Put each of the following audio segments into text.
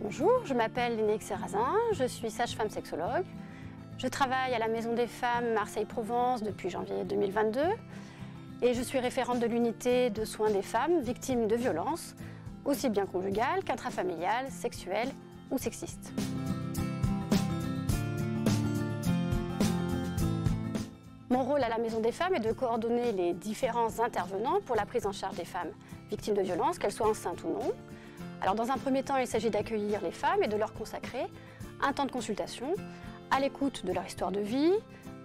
Bonjour, je m'appelle Lénéque Serrazin, je suis sage-femme sexologue. Je travaille à la Maison des Femmes Marseille-Provence depuis janvier 2022 et je suis référente de l'unité de soins des femmes victimes de violences, aussi bien conjugales qu'intrafamiliales, sexuelles ou sexistes. Mon rôle à la Maison des Femmes est de coordonner les différents intervenants pour la prise en charge des femmes victimes de violences, qu'elles soient enceintes ou non. Alors dans un premier temps, il s'agit d'accueillir les femmes et de leur consacrer un temps de consultation, à l'écoute de leur histoire de vie,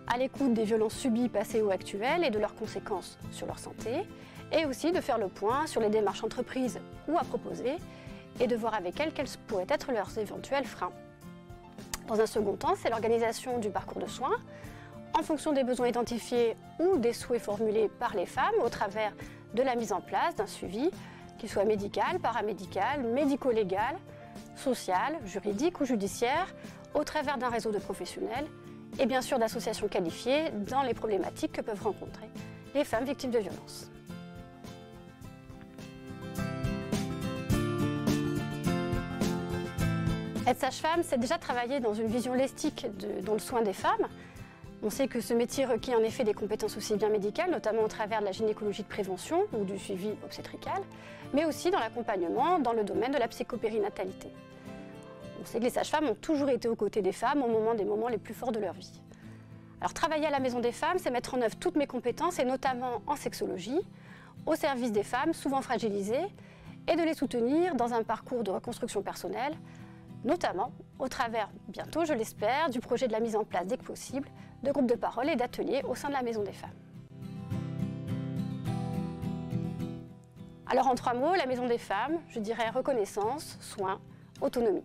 à l'écoute des violences subies passées ou actuelles et de leurs conséquences sur leur santé, et aussi de faire le point sur les démarches entreprises ou à proposer, et de voir avec elles quels pourraient être leurs éventuels freins. Dans un second temps, c'est l'organisation du parcours de soins, en fonction des besoins identifiés ou des souhaits formulés par les femmes au travers de la mise en place d'un suivi, qu'il soit médical, paramédical, médico-légal, social, juridique ou judiciaire, au travers d'un réseau de professionnels et bien sûr d'associations qualifiées dans les problématiques que peuvent rencontrer les femmes victimes de violences. Être sage-femme, c'est déjà travailler dans une vision holistique dans le soin des femmes. On sait que ce métier requiert en effet des compétences aussi bien médicales, notamment au travers de la gynécologie de prévention ou du suivi obstétrical, mais aussi dans l'accompagnement dans le domaine de la psychopérinatalité. On sait que les sages-femmes ont toujours été aux côtés des femmes au moment des moments les plus forts de leur vie. Alors travailler à la Maison des Femmes, c'est mettre en œuvre toutes mes compétences, et notamment en sexologie, au service des femmes souvent fragilisées, et de les soutenir dans un parcours de reconstruction personnelle, notamment au travers, bientôt je l'espère, du projet de la mise en place dès que possible de groupes de parole et d'ateliers au sein de la Maison des Femmes. Alors en 3 mots, la Maison des Femmes, je dirais reconnaissance, soins, autonomie.